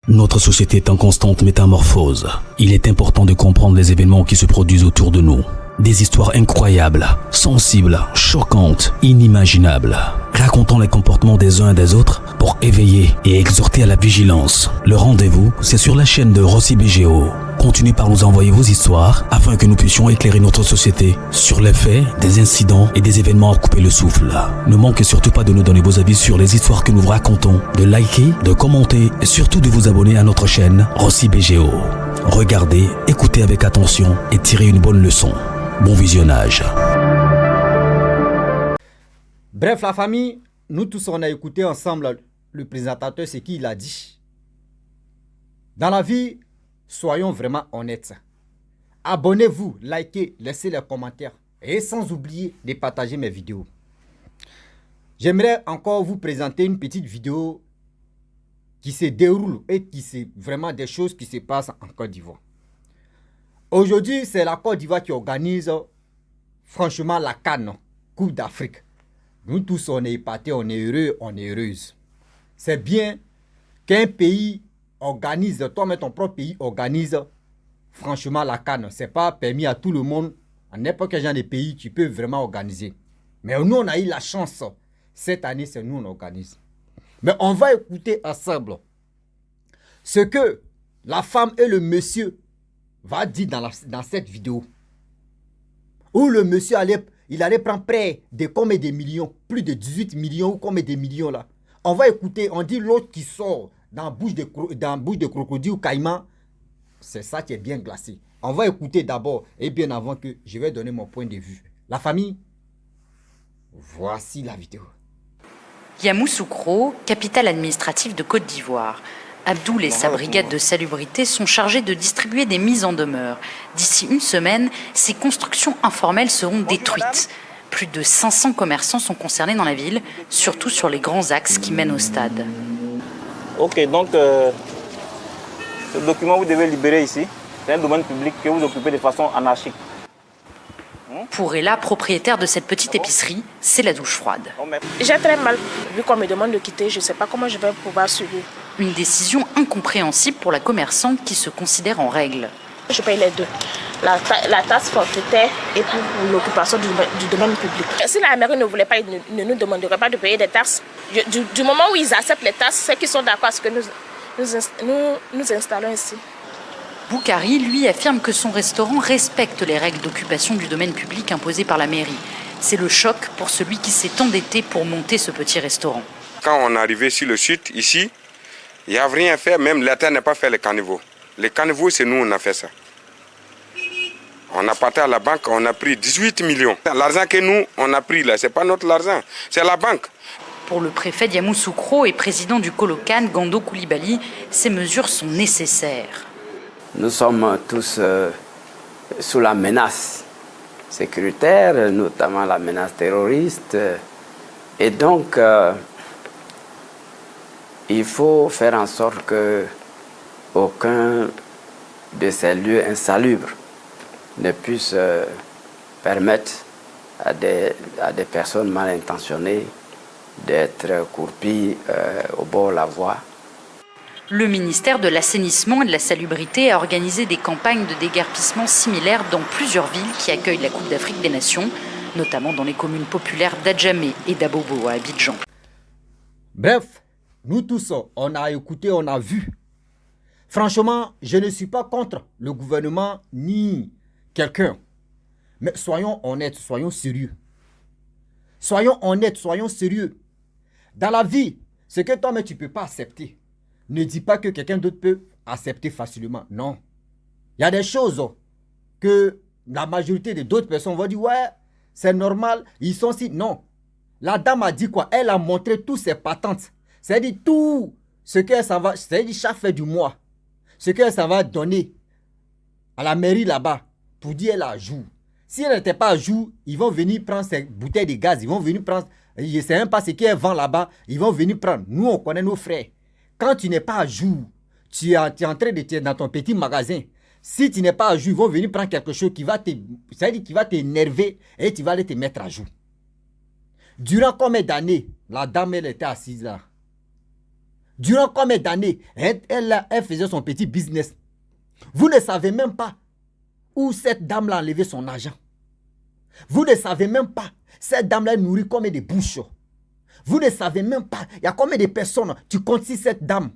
Notre société est en constante métamorphose. Il est important de comprendre les événements qui se produisent autour de nous. Des histoires incroyables, sensibles, choquantes, inimaginables. Racontant les comportements des uns et des autres pour éveiller et exhorter à la vigilance. Le rendez-vous, c'est sur la chaîne de Rossi BGO. Continuez par nous envoyer vos histoires afin que nous puissions éclairer notre société sur les faits, des incidents et des événements à couper le souffle. Ne manquez surtout pas de nous donner vos avis sur les histoires que nous vous racontons, de liker, de commenter et surtout de vous abonner à notre chaîne Rossi BGO. Regardez, écoutez avec attention et tirez une bonne leçon. Bon visionnage. Bref, la famille, nous tous on a écouté ensemble le présentateur, ce qu'il a dit. Dans la vie, soyons vraiment honnêtes. Abonnez-vous, likez, laissez les commentaires et sans oublier de partager mes vidéos. J'aimerais encore vous présenter une petite vidéo qui se déroule et qui c'est vraiment des choses qui se passent en Côte d'Ivoire. Aujourd'hui, c'est la Côte d'Ivoire qui organise franchement la CAN, Coupe d'Afrique. Nous tous, on est épatés, on est heureux, on est heureuse. C'est bien qu'un pays organise, toi-même ton propre pays organise franchement la CAN. Ce n'est pas permis à tout le monde, à n'importe quel genre de pays, tu peux vraiment organiser. Mais nous, on a eu la chance. Cette année, c'est nous, on organise. Mais on va écouter ensemble ce que la femme et le monsieur va dire dans cette vidéo. Où le monsieur allait prendre près de combien de millions, plus de 18 millions ou combien de millions là. On va écouter, on dit l'autre qui sort dans la bouche de crocodile ou caïman, c'est ça qui est bien glacé. On va écouter d'abord et bien avant que je vais donner mon point de vue. La famille, voici la vidéo. Yamoussoukro, capitale administrative de Côte d'Ivoire. Abdoul et sa brigade de salubrité sont chargés de distribuer des mises en demeure. D'ici une semaine, ces constructions informelles seront détruites. Plus de 500 commerçants sont concernés dans la ville, surtout sur les grands axes qui mènent au stade. Ok, donc ce document vous devez libérer ici. C'est un domaine public que vous occupez de façon anarchique. Pour Ella, propriétaire de cette petite épicerie, c'est la douche froide. J'ai très mal. Vu qu'on me demande de quitter, je ne sais pas comment je vais pouvoir subir. Une décision incompréhensible pour la commerçante qui se considère en règle. Je paye les deux. La taxe forfaitaire et pour l'occupation du domaine public. Si la mairie ne voulait pas, ils ne nous demanderaient pas de payer des taxes. Du moment où ils acceptent les taxes, c'est qu'ils sont d'accord à ce que nous installons ici. Boukari, lui, affirme que son restaurant respecte les règles d'occupation du domaine public imposées par la mairie. C'est le choc pour celui qui s'est endetté pour monter ce petit restaurant. Quand on est arrivé sur le site, ici, il n'y a rien fait, même l'État n'a pas fait les caniveaux. Les caniveaux, c'est nous, on a fait ça. On a parti à la banque, on a pris 18 millions. L'argent que nous, on a pris là, ce n'est pas notre argent, c'est la banque. Pour le préfet Yamoussoukro et président du Colocan, Gando Koulibaly, ces mesures sont nécessaires. Nous sommes tous sous la menace sécuritaire, notamment la menace terroriste. Et donc, il faut faire en sorte que aucun de ces lieux insalubres ne puisse permettre à des personnes mal intentionnées d'être courpies au bord de la voie. Le ministère de l'Assainissement et de la Salubrité a organisé des campagnes de déguerpissement similaires dans plusieurs villes qui accueillent la Coupe d'Afrique des Nations, notamment dans les communes populaires d'Adjamé et d'Abobo à Abidjan. Bref, nous tous, on a écouté, on a vu. Franchement, je ne suis pas contre le gouvernement ni quelqu'un. Mais soyons honnêtes, soyons sérieux. Soyons honnêtes, soyons sérieux. Dans la vie, ce que toi-même tu ne peux pas accepter, ne dis pas que quelqu'un d'autre peut accepter facilement. Non. Il y a des choses que la majorité d'autres personnes vont dire, ouais, c'est normal, ils sont si. Non. La dame a dit quoi? Elle a montré toutes ses patentes. C'est-à-dire tout ce qu'elle s'en va, c'est-à-dire chaque fin du mois, ce qu'elle s'en va donner à la mairie là-bas pour dire elle a jour. Si elle n'était pas à jour, ils vont venir prendre ces bouteilles de gaz, ils vont venir prendre, je ne sais même pas ce qu'elle vend là-bas, ils vont venir prendre. Nous, on connaît nos frères. Quand tu n'es pas à jour, tu es en train de dans ton petit magasin. Si tu n'es pas à jour, ils vont venir prendre quelque chose qui va t'énerver et tu vas aller te mettre à jour. Durant combien d'années la dame elle était assise là? Durant combien d'années, elle faisait son petit business. Vous ne savez même pas où cette dame-là a enlevé son argent. Vous ne savez même pas, cette dame-là nourrit combien de bouches. Vous ne savez même pas, il y a combien de personnes, tu comptes si cette dame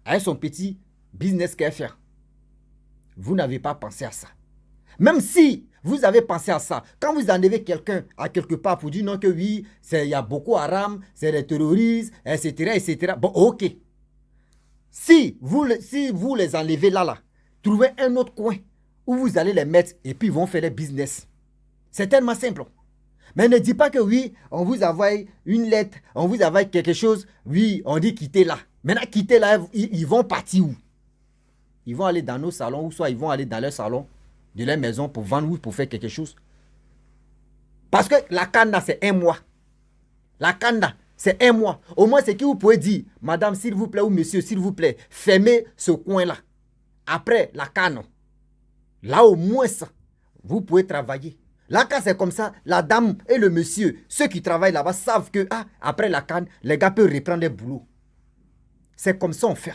a son petit business qu'elle fait. Vous n'avez pas pensé à ça. Même si vous avez pensé à ça, quand vous enlevez quelqu'un à quelque part pour dire non que oui, il y a beaucoup haram, c'est des terroristes, etc., etc. Bon, ok. Si vous les enlevez là, trouvez un autre coin où vous allez les mettre et puis ils vont faire des business. C'est tellement simple. Mais ne dites pas que oui, on vous envoie une lettre, on vous envoie quelque chose, oui, on dit quittez là. Maintenant, quittez là, ils vont partir où? Ils vont aller dans nos salons ou soit ils vont aller dans leur salon de leur maison pour vendre ou pour faire quelque chose. Parce que la canne, c'est 1 mois. La canne, c'est 1 mois. Au moins, c'est que vous pouvez dire, madame, s'il vous plaît, ou monsieur, s'il vous plaît, fermez ce coin-là. Après la canne, là au moins, vous pouvez travailler. Là, quand c'est comme ça, la dame et le monsieur, ceux qui travaillent là-bas, savent que après la canne, les gars peuvent reprendre les boulots. C'est comme ça on fait.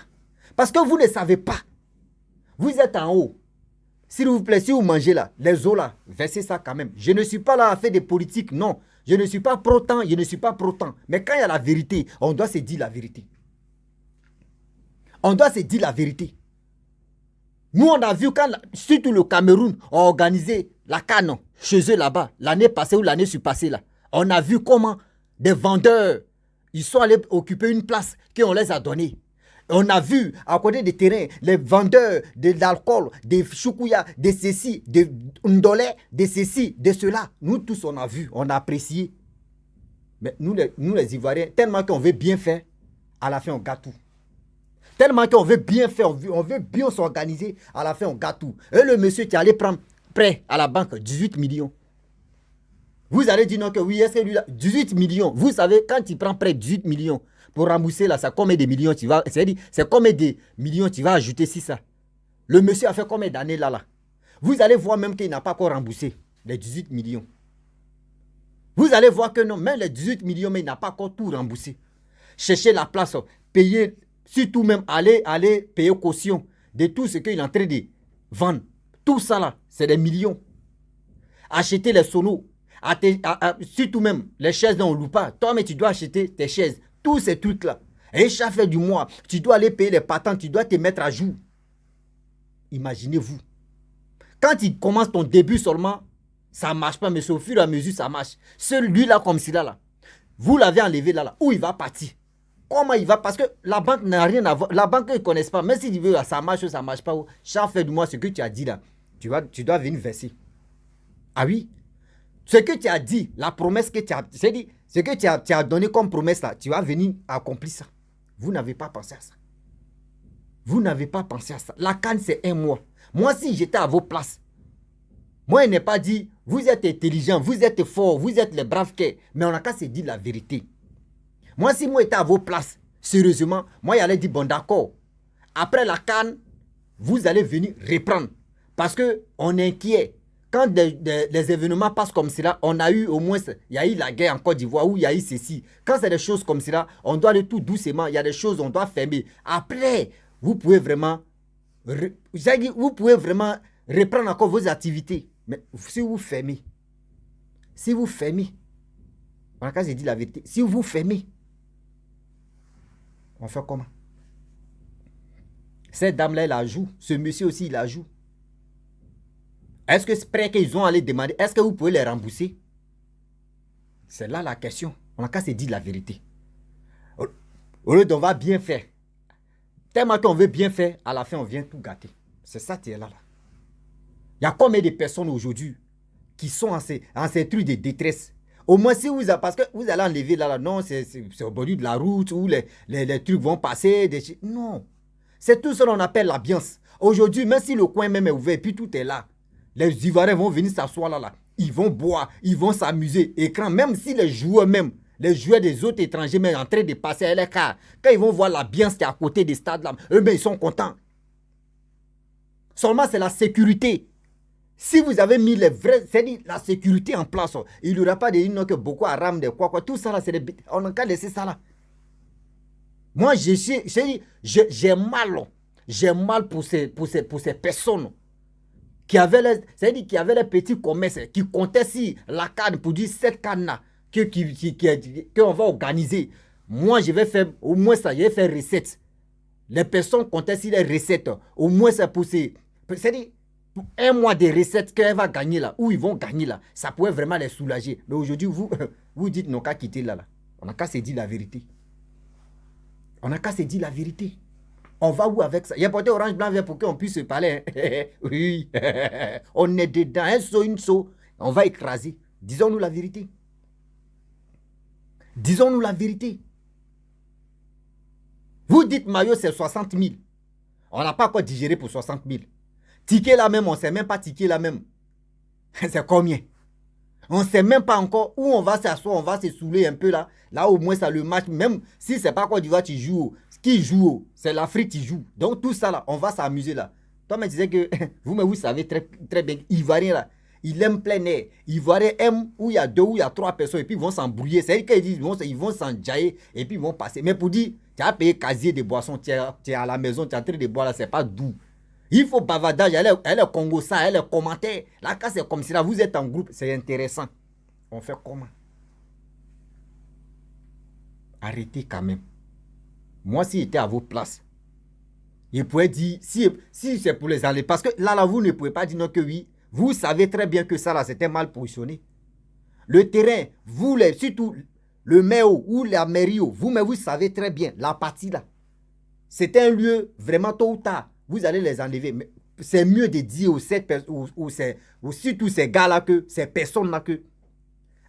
Parce que vous ne savez pas. Vous êtes en haut. S'il vous plaît, si vous mangez là, les eaux là, versez ça quand même. Je ne suis pas là à faire des politiques, non. Je ne suis pas pro-temps, je ne suis pas pro-temps. Mais quand il y a la vérité, on doit se dire la vérité. On doit se dire la vérité. Nous, on a vu quand, surtout le Cameroun, a organisé la canne chez eux là-bas, l'année passée ou l'année surpassée là. On a vu comment des vendeurs, ils sont allés occuper une place qu'on les a donnée. On a vu à côté des terrains, les vendeurs d'alcool, des choukouya, de ceci, de ndolé, de ceci, de cela. Nous tous, on a vu, on a apprécié. Mais nous les Ivoiriens, tellement qu'on veut bien faire, à la fin, on gâte tout. Tellement qu'on veut bien faire, on veut bien s'organiser, à la fin, on gâte tout. Et le monsieur qui allait prendre prêt à la banque, 18 millions. Vous allez dire non que oui, est-ce que lui là, 18 millions. Vous savez, quand il prend prêt 18 millions, pour rembourser là, c'est combien de millions tu vas, c'est combien de millions tu vas ajouter si ça. Le monsieur a fait combien d'années là. Vous allez voir même qu'il n'a pas encore remboursé les 18 millions. Vous allez voir que non, même les 18 millions, mais il n'a pas encore tout remboursé. Chercher la place, payer, surtout même aller payer caution de tout ce qu'il est en train de vendre. Tout ça là, c'est des millions. Acheter les sonos, surtout même les chaises dont on ne loue pas. Toi, mais tu dois acheter tes chaises. Tous ces trucs-là. Et chaque fin du mois, tu dois aller payer les patentes, tu dois te mettre à jour. Imaginez-vous. Quand il commence ton début seulement, ça ne marche pas, mais au fur et à mesure, ça marche. Celui-là, comme celui-là, vous l'avez enlevé là, où il va partir? Comment il va? Parce que la banque n'a rien à voir. La banque, ils ne connaissent pas. Même s'il veut, ça marche ou ça ne marche pas. Chaque fin du mois, ce que tu as dit là, tu dois venir verser. Ah oui? Ce que tu as dit, la promesse que tu as... C'est-à-dire, ce que tu as donné comme promesse là, tu vas venir accomplir ça. Vous n'avez pas pensé à ça. Vous n'avez pas pensé à ça. La canne, c'est 1 mois. Moi, si j'étais à vos places, moi, il n'est pas dit, vous êtes intelligent, vous êtes fort, vous êtes les braves quais. Mais on n'a qu'à se dire la vérité. Moi, si moi j'étais à vos places, sérieusement, moi, j'allais dire, bon, d'accord. Après la canne, vous allez venir reprendre. Parce qu'on est inquiet. Quand les événements passent comme cela, on a eu au moins, il y a eu la guerre en Côte d'Ivoire, où il y a eu ceci. Quand c'est des choses comme cela, on doit aller tout doucement. Il y a des choses, on doit fermer. Après, vous pouvez vraiment reprendre encore vos activités. Mais si vous fermez, on a qu'à se dire la vérité, si vous fermez, on fait comment? Cette dame-là, elle la joue. Ce monsieur aussi, il la joue. Est-ce que c'est prêt qu'ils ont allé demander? Est-ce que vous pouvez les rembourser? C'est là la question. On n'a qu'à se dire la vérité. Au lieu d'on va bien faire. Tellement qu'on veut bien faire, à la fin, on vient tout gâter. C'est ça qui est là. Il y a combien de personnes aujourd'hui qui sont en ces trucs de détresse? Au moins, si vous avez, parce que vous allez enlever là, non, c'est au bord de la route où les trucs vont passer. Non. C'est tout ce qu'on appelle l'ambiance. Aujourd'hui, même si le coin même est ouvert, puis tout est là, les Ivoiriens vont venir s'asseoir là. Ils vont boire, ils vont s'amuser. Écran, même si les joueurs des autres étrangers, même en train de passer à leur car, quand ils vont voir l'ambiance qui est à côté des stades là, eux, ils sont contents. Seulement, c'est la sécurité. Si vous avez mis les vrais, c'est-à-dire la sécurité en place, il n'y aura pas de que beaucoup haram, de quoi. Tout ça là, on n'a qu'à laisser ça là. Moi, j'ai mal. J'ai mal pour ces personnes qui avaient les petits commerces, qui comptaient si la canne pour dire cette canne-là qu'on va organiser. Moi, je vais faire, au moins ça, je vais faire recette. Les personnes comptaient si les recettes, au moins ça pour ces... C'est-à-dire, pour un mois de recettes qu'elle va gagner là, où ils vont gagner là, ça pourrait vraiment les soulager. Mais aujourd'hui, vous dites, non, qu'à quitter là. On n'a qu'à se dire la vérité. On n'a qu'à se dire la vérité. On va où avec ça? Il y a porté orange, blanc, vert pour qu'on puisse se parler. Hein? Oui. On est dedans. Un saut, une saut. On va écraser. Disons-nous la vérité. Disons-nous la vérité. Vous dites maillot, c'est 60 000. On n'a pas encore digéré pour 60 000. Ticket là même, on ne sait même pas ticket là même. C'est combien? On ne sait même pas encore où on va s'asseoir, on va se saouler un peu là. Là au moins ça le match, même si c'est pas Côte d'Ivoire qui joue, qui joue, c'est l'Afrique qui joue. Donc tout ça là, on va s'amuser là. Toi me disais que vous savez très, très bien, Ivoirien là, il aime plein air. Ivoirien aime où il y a 2 ou il y a 3 personnes et puis ils vont s'embrouiller. C'est-à-dire qu'ils disent ils vont s'enjailler et puis ils vont passer. Mais pour dire, tu as payé casier de boissons, tu es à la maison, tu es en train de boire là, c'est pas doux. Il faut bavardage, elle est Congo ça, elle est commentaire. Là, quand c'est comme si là, vous êtes en groupe, c'est intéressant. On fait comment? Arrêtez quand même. Moi, si j'étais à vos places, je pourrais dire, si c'est pour les enlever, parce que là, vous ne pouvez pas dire non que oui. Vous savez très bien que ça, là, c'était mal positionné. Le terrain, surtout le maire ou la mairie, vous savez très bien, la partie là, c'était un lieu vraiment tôt ou tard. Vous allez les enlever. Mais c'est mieux de dire aux surtout ces gars-là, que ces personnes-là, que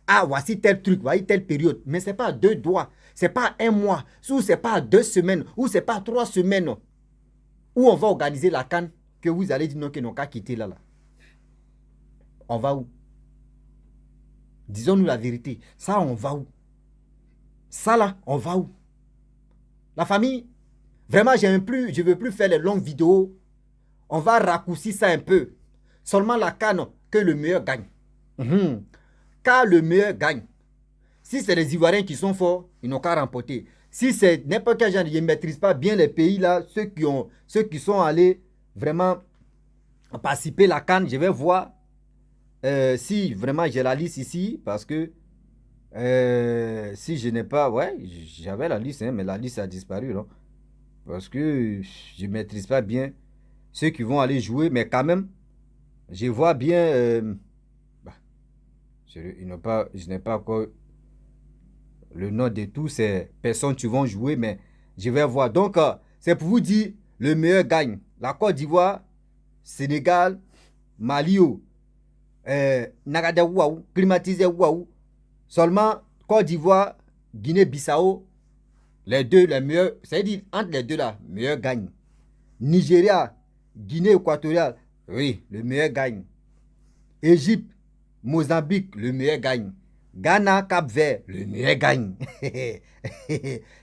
ah, voici tel truc, voici telle période. Mais ce n'est pas à 2 doigts, ce n'est pas à 1 mois, ou ce n'est pas à 2 semaines, ou ce n'est pas à 3 semaines, où on va organiser la canne, que vous allez dire non, que n'ont qu'à quitter là. On va où? Disons-nous la vérité. Ça, on va où? Ça là, on va où? La famille, vraiment, je ne veux plus faire les longues vidéos. On va raccourcir ça un peu. Seulement la canne, que le meilleur gagne. Car le meilleur gagne. Si c'est les Ivoiriens qui sont forts, ils n'ont qu'à remporter. Si c'est n'importe quel genre, ils ne maîtrisent pas bien les pays là, ceux qui sont allés vraiment participer à la canne, je vais voir si vraiment j'ai la liste ici, parce que si je n'ai pas, ouais, j'avais la liste, hein, mais la liste a disparu, non? Parce que je ne maîtrise pas bien ceux qui vont aller jouer, mais quand même, je vois bien, je n'ai pas encore le nom de tous ces personnes qui vont jouer, mais je vais voir. Donc, c'est pour vous dire, le meilleur gagne. La Côte d'Ivoire, Sénégal, Mali, Nagada Ouaou, climatisé Ouaou. Seulement, Côte d'Ivoire, Guinée-Bissau, les deux, les meilleurs, c'est-à-dire entre les deux là, le meilleur gagne. Nigeria, Guinée équatoriale, oui, le meilleur gagne. Égypte, Mozambique, le meilleur gagne. Ghana, Cap-Vert, le meilleur gagne.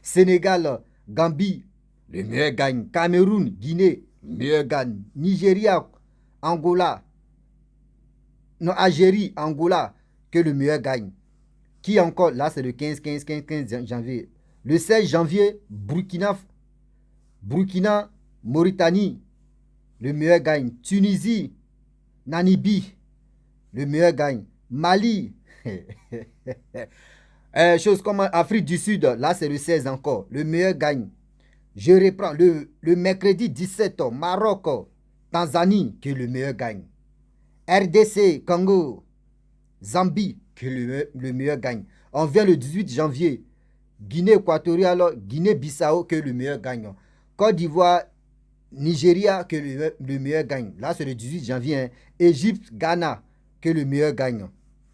Sénégal, Gambie, le meilleur gagne. Cameroun, Guinée, le meilleur gagne. Nigeria, Angola, non, Algérie, Angola, que le meilleur gagne. Qui encore? Là, c'est le 15 janvier. Le 16 janvier, Burkina, Mauritanie, le meilleur gagne. Tunisie, Namibie, le meilleur gagne. Mali, chose comme Afrique du Sud, là c'est le 16 encore, le meilleur gagne. Je reprends le mercredi 17, Maroc, Tanzanie, que le meilleur gagne. RDC, Congo, Zambie, que le meilleur gagne. On vient le 18 janvier, Guinée équatoriale, Guinée-Bissau, que le meilleur gagne. Côte d'Ivoire, Nigeria, que le meilleur gagne. Là c'est le 18 janvier. Hein. Égypte, Ghana, que le meilleur gagne.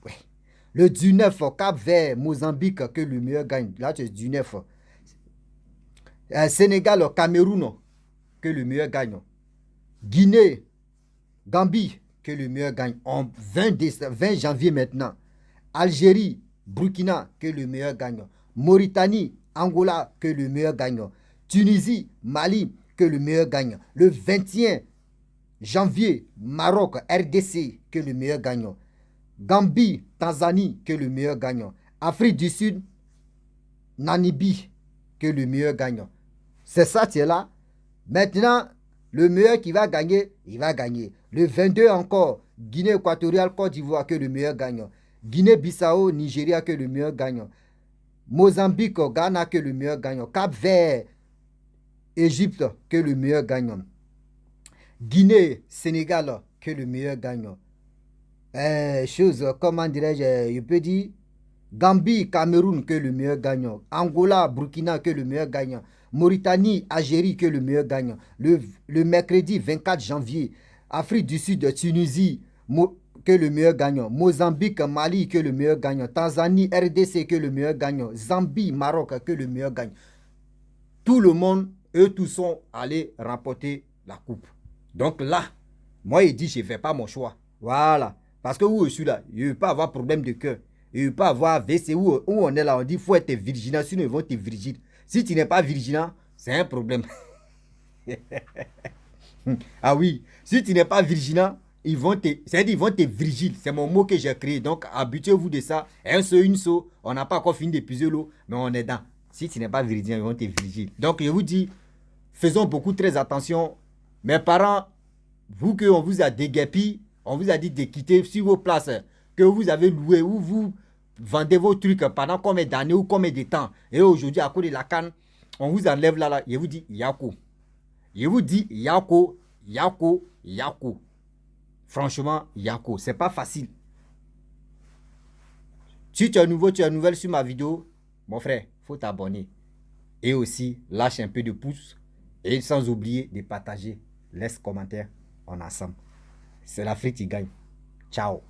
Ouais. Le 19, Cap-Vert, Mozambique, que le meilleur gagne. Là c'est le 19. Sénégal, Cameroun, que le meilleur gagne. Guinée, Gambie, que le meilleur gagne. En 20 janvier maintenant. Algérie, Burkina, que le meilleur gagne. Mauritanie, Angola, que le meilleur gagne. Tunisie, Mali, que le meilleur gagne. Le 21 janvier, Maroc, RDC, que le meilleur gagne. Gambie, Tanzanie, que le meilleur gagne. Afrique du Sud, Namibie, que le meilleur gagne. C'est ça, tu es là. Maintenant, le meilleur qui va gagner, il va gagner. Le 22 encore, Guinée équatoriale, Côte d'Ivoire, que le meilleur gagnant. Guinée-Bissau, Nigeria, que le meilleur gagnant. Mozambique, Ghana, que le meilleur gagnant. Cap-Vert, Égypte, que le meilleur gagnant. Guinée, Sénégal, que le meilleur gagnant. Comment dirais-je, je peux dire, Gambie, Cameroun, que le meilleur gagnant. Angola, Burkina, que le meilleur gagnant. Mauritanie, Algérie, que le meilleur gagnant. Le mercredi 24 janvier, Afrique du Sud, Tunisie, que le meilleur gagnant. Mozambique, Mali, que le meilleur gagnant. Tanzanie, RDC, que le meilleur gagnant. Zambie, Maroc, que le meilleur gagnant. Tout le monde, eux tous sont allés remporter la coupe. Donc là, moi, il dit, je ne fais pas mon choix. Voilà. Parce que où je suis là, il ne veut pas avoir problème de cœur. Il ne veut pas avoir VC. Où on est là, on dit, il faut être vigilant, sinon ils vont te virgile. Si tu n'es pas vigilant, c'est un problème. Ah oui, si tu n'es pas vigilant, ils vont te virgile. C'est mon mot que j'ai créé. Donc, habituez-vous de ça. Un seau, une seau. On n'a pas encore fini d'épuiser l'eau, mais on est dans. Si tu n'es pas vigilant, ils vont te virgile. Donc, je vous dis, faisons beaucoup très attention. Mes parents, vous qu'on vous a déguerpi, on vous a dit de quitter sur vos places que vous avez louées ou vous vendez vos trucs pendant combien d'années ou combien de temps. Et aujourd'hui, à cause de la canne, on vous enlève là. Je vous dis, Yako. Je vous dis, Yako, Yako, Yako. Franchement, Yako, c'est pas facile. Si tu es nouveau, tu es nouvelle sur ma vidéo, mon frère, il faut t'abonner. Et aussi, lâche un peu de pouce. Et sans oublier de partager. Laisse commentaire. On est ensemble. C'est l'Afrique qui gagne. Ciao.